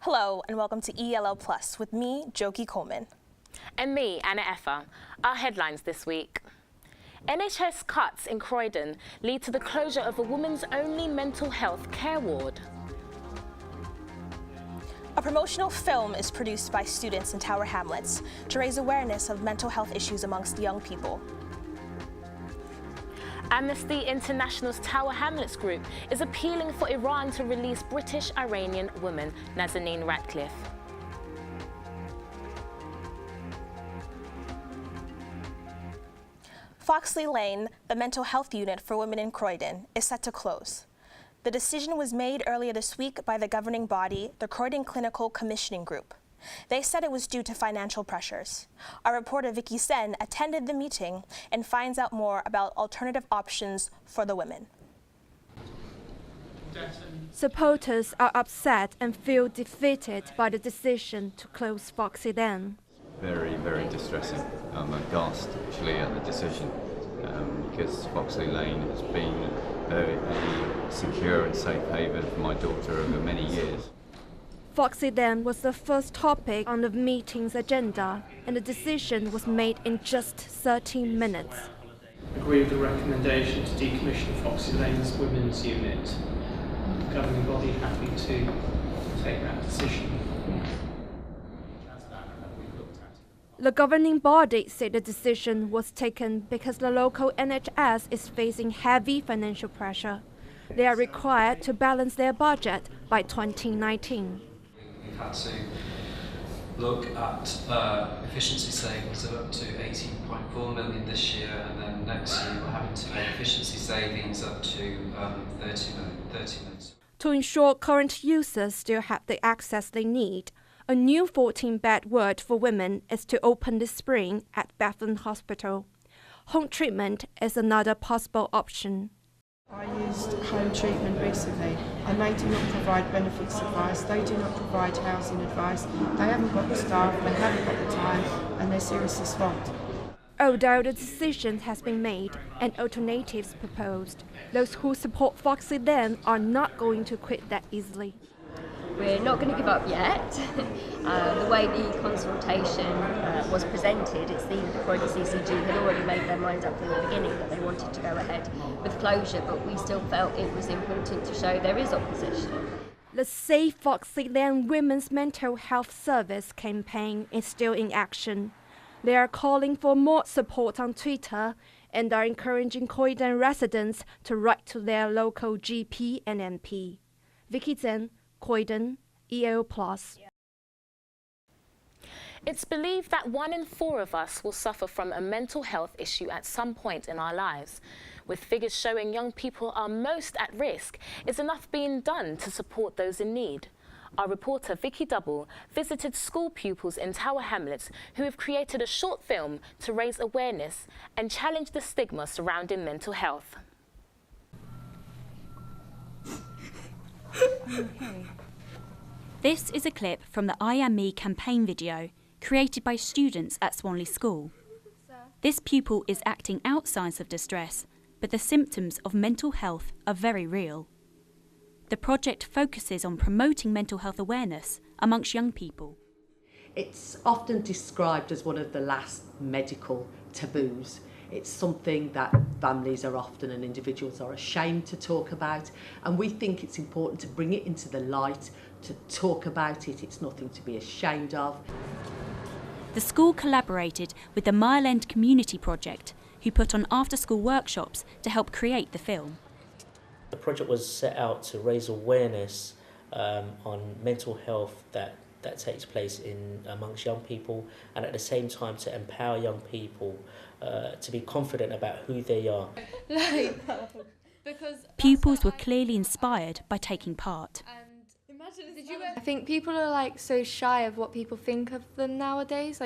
Hello and welcome to ELL Plus with me, Njoki Coleman. And me, Efah. Our headlines this week. NHS cuts in Croydon lead to the closure of a woman's only mental health care ward. A promotional film is produced by students in Tower Hamlets to raise awareness of mental health issues amongst young people. Amnesty International's Tower Hamlets group is appealing for Iran to release British-Iranian woman Nazanin Ratcliffe. Foxley Lane, the mental health unit for women in Croydon, is set to close. The decision was made earlier this week by the governing body, the Croydon Clinical Commissioning Group. They said it was due to financial pressures. Our reporter Vicky Tseng attended the meeting and finds out more about alternative options for the women. Supporters are upset and feel defeated by the decision to close Foxley Lane. Very, very distressing. I'm aghast actually at the decision because Foxley Lane has been a secure and safe haven for my daughter over many years. Foxley Lane was the first topic on the meeting's agenda, and the decision was made in just 13 minutes. Agree with the recommendation to decommission Foxley Lane's women's unit. The governing body happy to take that decision. The governing body said the decision was taken because the local NHS is facing heavy financial pressure. They are required to balance their budget by 2019. We've had to look at efficiency savings of up to 18.4 million this year, and then next year we're having to get efficiency savings up to 30 million. To ensure current users still have the access they need, a new 14-bed ward for women is to open this spring at Bethlehem Hospital. Home treatment is another possible option. I used home treatment recently and they do not provide benefits advice, they do not provide housing advice, they haven't got the staff, they haven't got the time and they're seriously swamped. Although the decision has been made and alternatives proposed, those who support Foxley Lane are not going to quit that easily. We're not going to give up yet. The way the consultation was presented, it seemed the Croydon CCG had already made their mind up from the beginning that they wanted to go ahead with closure, but we still felt it was important to show there is opposition. The Save Foxley Lane Women's Mental Health Service campaign is still in action. They are calling for more support on Twitter and are encouraging Croydon residents to write to their local GP and MP. Vicky, Tseng, Croydon, ELL Plus. It's believed that 1 in 4 of us will suffer from a mental health issue at some point in our lives. With figures showing young people are most at risk, is enough being done to support those in need? Our reporter Vicky visited school pupils in Tower Hamlets who have created a short film to raise awareness and challenge the stigma surrounding mental health. Okay. This is a clip from the I Am Me campaign video created by students at Swanley School. This pupil is acting out signs of distress, but the symptoms of mental health are very real. The project focuses on promoting mental health awareness amongst young people. It's often described as one of the last medical taboos. It's something that families are often and individuals are ashamed to talk about, and we think it's important to bring it into the light, to talk about it. It's nothing to be ashamed of. The school collaborated with the Mile End Community Project, who put on after-school workshops to help create the film. The project was set out to raise awareness on mental health that takes place amongst young people, and at the same time to empower young people to be confident about who they are. Pupils were clearly inspired by taking part. I think people are so shy of what people think of them nowadays.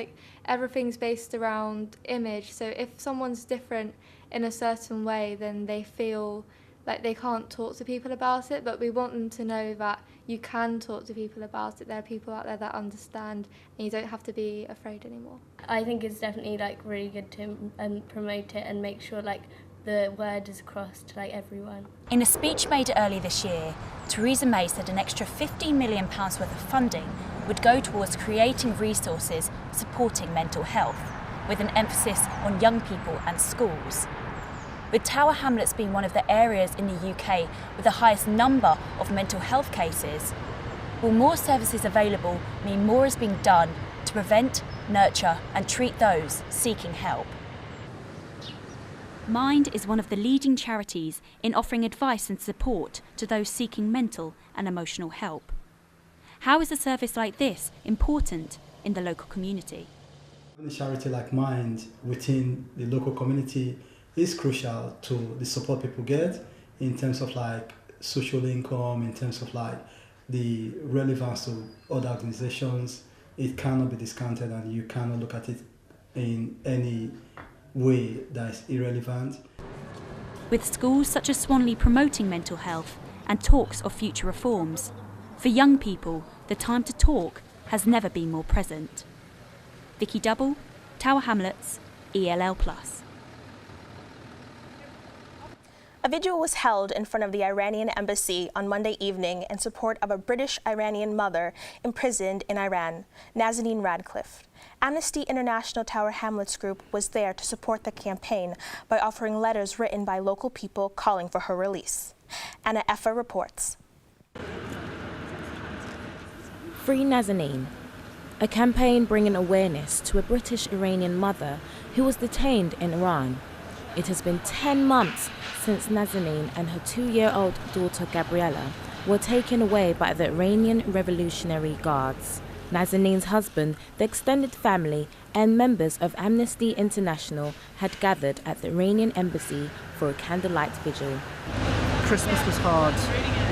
Everything's based around image, so if someone's different in a certain way, then they feel like they can't talk to people about it, but we want them to know that you can talk to people about it. There are people out there that understand, and you don't have to be afraid anymore. I think it's definitely really good to promote it and make sure the word is across to like everyone. In a speech made earlier this year, Theresa May said an extra £15 million worth of funding would go towards creating resources supporting mental health, with an emphasis on young people and schools. With Tower Hamlets being one of the areas in the UK with the highest number of mental health cases, will more services available mean more is being done to prevent, nurture and treat those seeking help? Mind is one of the leading charities in offering advice and support to those seeking mental and emotional help. How is a service like this important in the local community? A charity like Mind within the local community is crucial to the support people get in terms of like social income, in terms of like the relevance to other organizations. It cannot be discounted and you cannot look at it in any way that is irrelevant. With schools such as Swanley promoting mental health and talks of future reforms, for young people, the time to talk has never been more present. Vicky Double, Tower Hamlets, ELL+. A vigil was held in front of the Iranian embassy on Monday evening in support of a British-Iranian mother imprisoned in Iran, Nazanin Radcliffe. Amnesty International Tower Hamlets Group was there to support the campaign by offering letters written by local people calling for her release. Efah reports. Free Nazanin, a campaign bringing awareness to a British-Iranian mother who was detained in Iran. It has been 10 months since Nazanin and her 2-year-old daughter Gabriella were taken away by the Iranian Revolutionary Guards. Nazanin's husband, the extended family and members of Amnesty International had gathered at the Iranian embassy for a candlelight vigil. Christmas was hard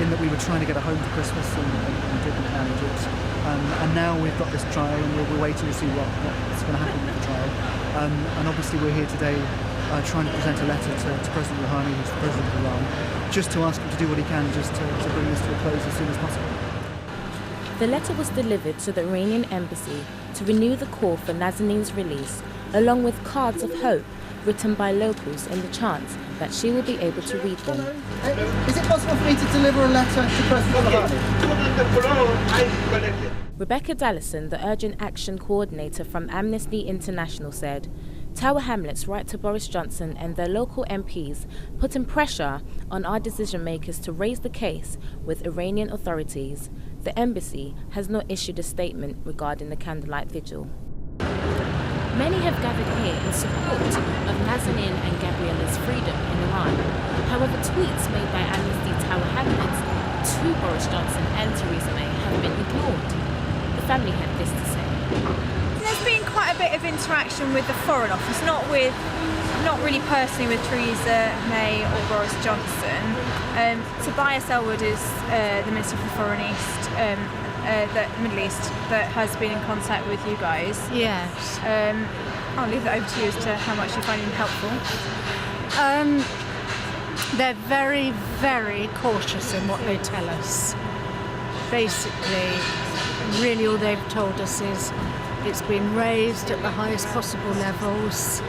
in that we were trying to get a home for Christmas and didn't manage it. And now we've got this trial and we're waiting to see what's going to happen with the trial. And obviously we're here today trying to present a letter to President Rouhani, who's the President of Iran, just to ask him to do what he can just to bring this to a close as soon as possible. The letter was delivered to the Iranian embassy to renew the call for Nazanin's release, along with cards of hope written by locals in the chance that she will be able to read them. Is it possible for me to deliver a letter to President Rouhani? Rebecca Dallison, the Urgent Action Coordinator from Amnesty International, said, Tower Hamlets write to Boris Johnson and their local MPs, putting pressure on our decision makers to raise the case with Iranian authorities. The embassy has not issued a statement regarding the candlelight vigil. Many have gathered here in support of Nazanin and Gabriella's freedom in Iran. However, tweets made by Amnesty Tower Hamlets to Boris Johnson and Theresa May have been ignored. The family had this to say. There's been quite a bit of interaction with the Foreign Office, not really personally with Theresa May or Boris Johnson. Tobias Ellwood is the Minister for Foreign East, the Middle East, that has been in contact with you guys. Yes. I'll leave that over to you as to how much you find him helpful. They're very, very cautious in what they tell us. Basically, really all they've told us is it's been raised at the highest possible levels,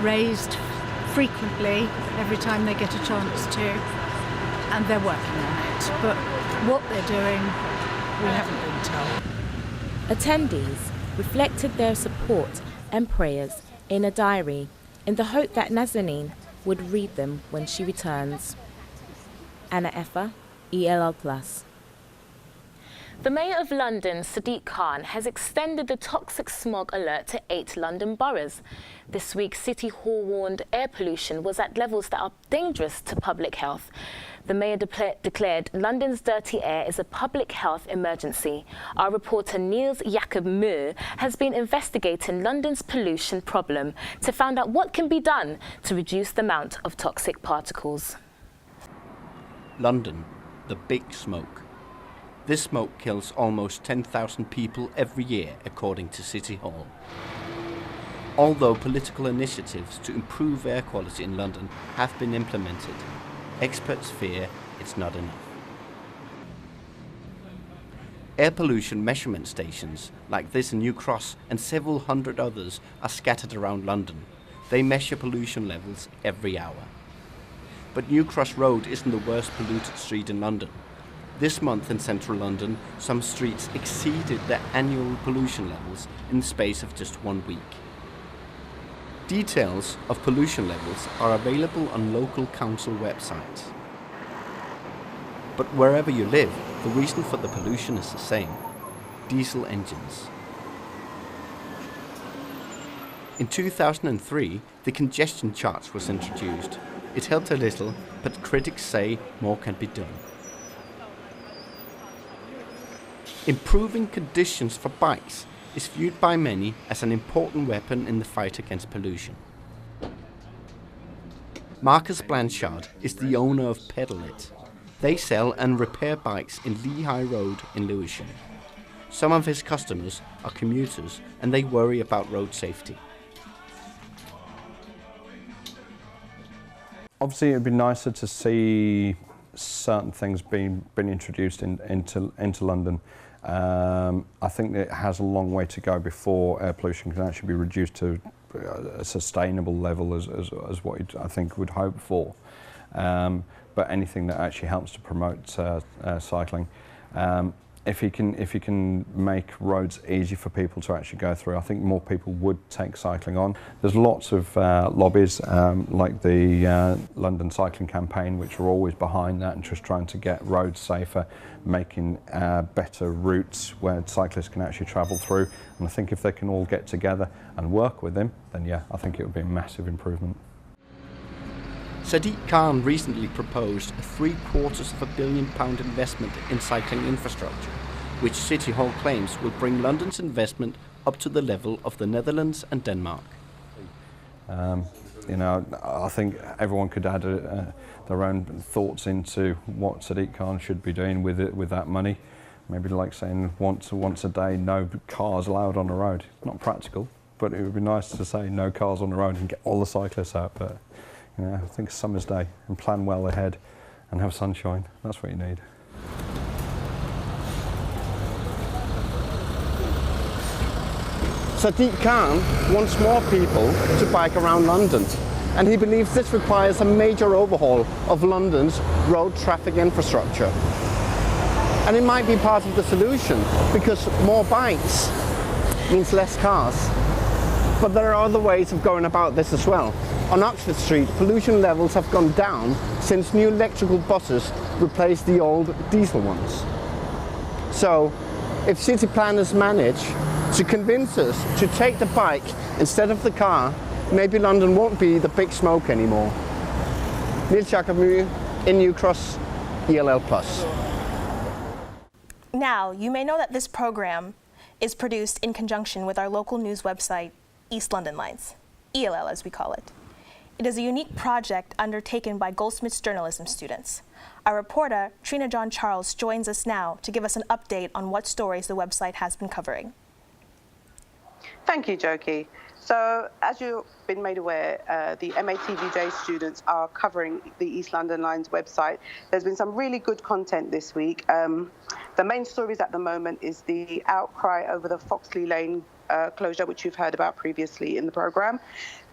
raised frequently every time they get a chance to, and they're working on it. But what they're doing, we haven't been told. Attendees reflected their support and prayers in a diary in the hope that Nazanin would read them when she returns. Efah, ELL+. The Mayor of London, Sadiq Khan, has extended the toxic smog alert to 8 London boroughs. This week, City Hall warned air pollution was at levels that are dangerous to public health. The Mayor declared London's dirty air is a public health emergency. Our reporter Niels Jacob Muir has been investigating London's pollution problem to find out what can be done to reduce the amount of toxic particles. London, the big smoke. This smoke kills almost 10,000 people every year, according to City Hall. Although political initiatives to improve air quality in London have been implemented, experts fear it's not enough. Air pollution measurement stations, like this in New Cross and several hundred others, are scattered around London. They measure pollution levels every hour. but New Cross Road isn't the worst polluted street in London. This month in central London, some streets exceeded their annual pollution levels in the space of just 1 week. Details of pollution levels are available on local council websites. But wherever you live, the reason for the pollution is the same: diesel engines. In 2003, the congestion charge was introduced. It helped a little, but critics say more can be done. Improving conditions for bikes is viewed by many as an important weapon in the fight against pollution. Marcus Blanchard is the owner of Pedal It. They sell and repair bikes in Lehigh Road in Lewisham. Some of his customers are commuters and they worry about road safety. Obviously, it'd be nicer to see certain things being introduced into London. I think that it has a long way to go before air pollution can actually be reduced to a sustainable level as what I think would hope for. But anything that actually helps to promote cycling. If you can make roads easy for people to actually go through, I think more people would take cycling on. There's lots of lobbies like the London Cycling Campaign, which are always behind that and just trying to get roads safer, making better routes where cyclists can actually travel through. And I think if they can all get together and work with them, then yeah, I think it would be a massive improvement. Sadiq Khan recently proposed a £750 million investment in cycling infrastructure, which City Hall claims will bring London's investment up to the level of the Netherlands and Denmark. You know, I think everyone could add their own thoughts into what Sadiq Khan should be doing with that money. Maybe like saying once a day, no cars allowed on the road. Not practical, but it would be nice to say no cars on the road and get all the cyclists out. But you know, I think summer's day and plan well ahead and have sunshine. That's what you need. Sadiq Khan wants more people to bike around London, and he believes this requires a major overhaul of London's road traffic infrastructure. And it might be part of the solution, because more bikes means less cars. But there are other ways of going about this as well. On Oxford Street, pollution levels have gone down since new electrical buses replaced the old diesel ones. So, if city planners manage to convince us to take the bike instead of the car, maybe London won't be the big smoke anymore. Neil Chakamu in New Cross, ELL+. Now, you may know that this program is produced in conjunction with our local news website, East London Lines, ELL as we call it. It is a unique project undertaken by Goldsmiths journalism students. Our reporter, Trina John Charles, joins us now to give us an update on what stories the website has been covering. Thank you, Njoki. So, as you've been made aware, the MATVJ students are covering the East London Lines website. There's been some really good content this week. The main stories at the moment is the outcry over the Foxley Lane closure, which you've heard about previously in the programme,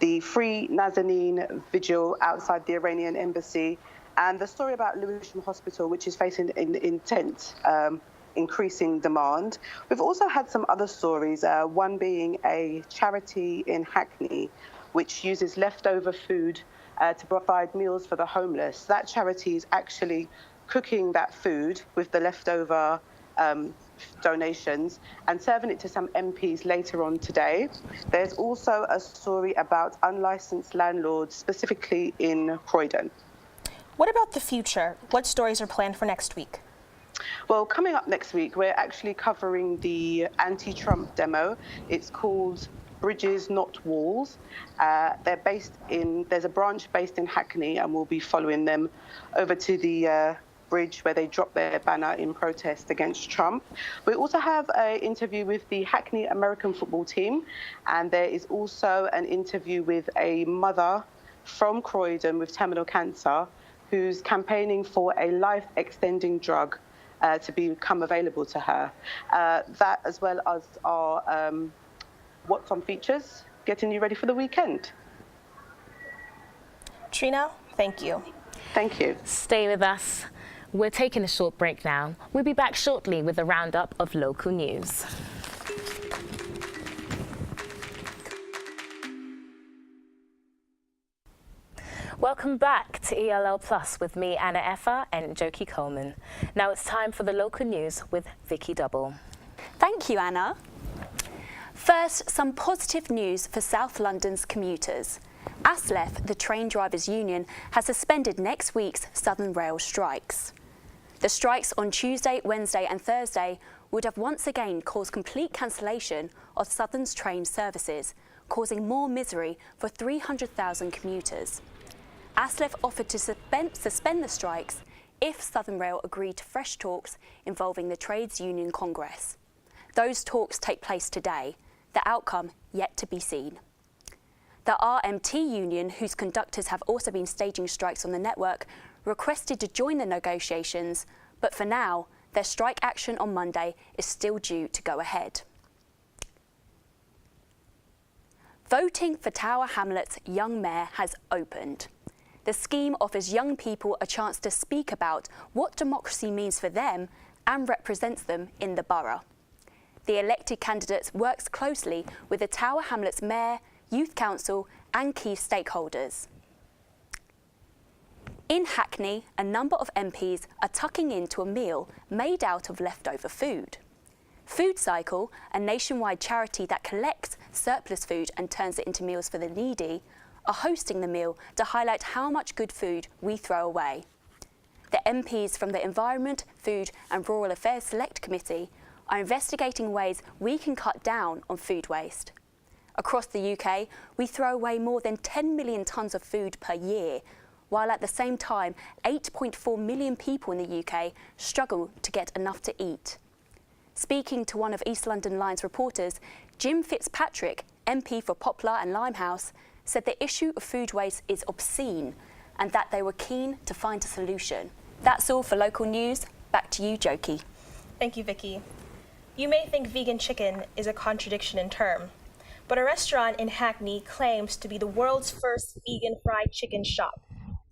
the free Nazanin vigil outside the Iranian embassy, and the story about Lewisham Hospital, which is facing intense increasing demand. We've also had some other stories, one being a charity in Hackney, which uses leftover food to provide meals for the homeless. That charity is actually cooking that food with the leftover donations and serving it to some MPs later on today. There's also a story about unlicensed landlords, specifically in Croydon. What about the future? What stories are planned for next week? Well, coming up next week, we're actually covering the anti-Trump demo. It's called Bridges Not Walls. There's a branch based in Hackney, and we'll be following them over to the bridge where they dropped their banner in protest against Trump. We also have an interview with the Hackney American football team, and there is also an interview with a mother from Croydon with terminal cancer who's campaigning for a life-extending drug to become available to her. That, as well as our What's On features, getting you ready for the weekend. Trina, thank you. Thank you. Stay with us. We're taking a short break now. We'll be back shortly with a roundup of local news. Welcome back to ELL Plus with me, Anna Efah, and Njoki Coleman. Now it's time for the local news with Vicky Double. Thank you, Anna. First, some positive news for South London's commuters. ASLEF, the train drivers' union, has suspended next week's Southern Rail strikes. The strikes on Tuesday, Wednesday and Thursday would have once again caused complete cancellation of Southern's train services, causing more misery for 300,000 commuters. ASLEF offered to suspend the strikes if Southern Rail agreed to fresh talks involving the Trades Union Congress. Those talks take place today, the outcome yet to be seen. The RMT union, whose conductors have also been staging strikes on the network, requested to join the negotiations, but for now, their strike action on Monday is still due to go ahead. Voting for Tower Hamlets' young mayor has opened. The scheme offers young people a chance to speak about what democracy means for them and represents them in the borough. The elected candidates works closely with the Tower Hamlets mayor, youth council and key stakeholders. In Hackney, a number of MPs are tucking into a meal made out of leftover food. Food Cycle, a nationwide charity that collects surplus food and turns it into meals for the needy, are hosting the meal to highlight how much good food we throw away. The MPs from the Environment, Food and Rural Affairs Select Committee are investigating ways we can cut down on food waste. Across the UK, we throw away more than 10 million tonnes of food per year, while at the same time, 8.4 million people in the UK struggle to get enough to eat. Speaking to one of East London Line's reporters, Jim Fitzpatrick, MP for Poplar and Limehouse, said the issue of food waste is obscene and that they were keen to find a solution. That's all for local news. Back to you, Njoki. Thank you, Vicky. You may think vegan chicken is a contradiction in term, but a restaurant in Hackney claims to be the world's first vegan fried chicken shop.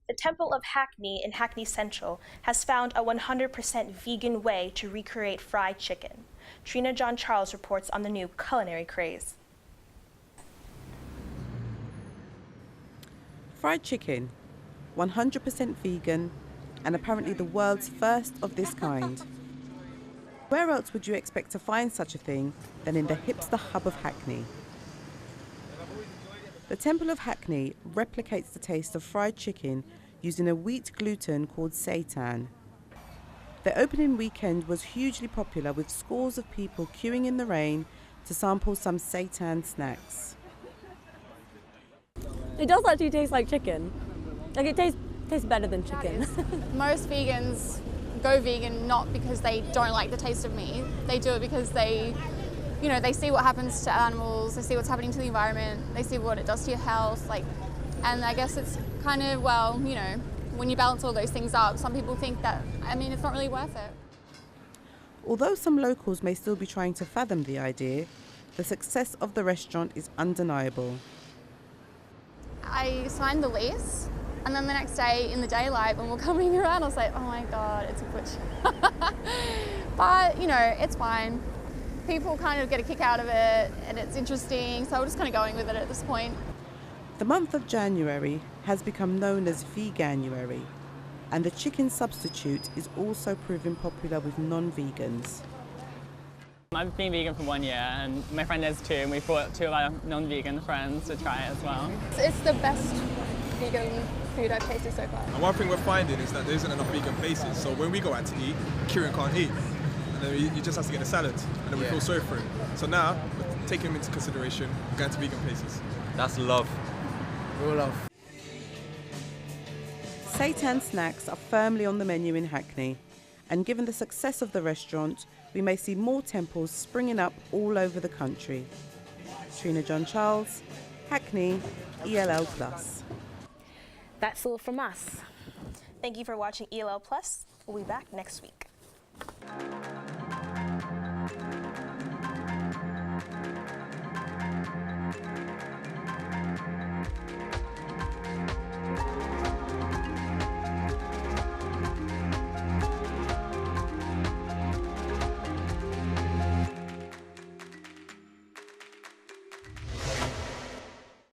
The Temple of Hackney in Hackney Central has found a 100% vegan way to recreate fried chicken. Trina John Charles reports on the new culinary craze. Fried chicken, 100% vegan, and apparently the world's first of this kind. Where else would you expect to find such a thing than in the hipster hub of Hackney? The Temple of Hackney replicates the taste of fried chicken using a wheat gluten called seitan. The opening weekend was hugely popular, with scores of people queuing in the rain to sample some seitan snacks. It does actually taste like chicken. Like it tastes better than chicken. Most vegans go vegan not because they don't like the taste of meat. They do it because they see what happens to animals, they see what's happening to the environment, they see what it does to your health, and I guess it's kind of, when you balance all those things up, some people think that, it's not really worth it. Although some locals may still be trying to fathom the idea, the success of the restaurant is undeniable. I signed the lease, and then the next day in the daylight when we're coming around, I was like, oh my God, it's a butcher. But, it's fine. People kind of get a kick out of it, and it's interesting, so we're just kind of going with it at this point. The month of January has become known as Veganuary, and the chicken substitute is also proving popular with non-vegans. I've been vegan for 1 year, and my friend is too, and we brought 2 of our non-vegan friends to try it as well. It's the best vegan food I've tasted so far. And one thing we're finding is that there isn't enough vegan places, so when we go out to eat, Kieran can't eat. And then you just have to get a salad, and then we feel sorry for him. So now, we're taking him into consideration, we're going to vegan places. That's love. Real love. Seitan snacks are firmly on the menu in Hackney, and given the success of the restaurant, we may see more temples springing up all over the country. Trina John Charles, Hackney, ELL Plus. That's all from us. Thank you for watching ELL Plus. We'll be back next week.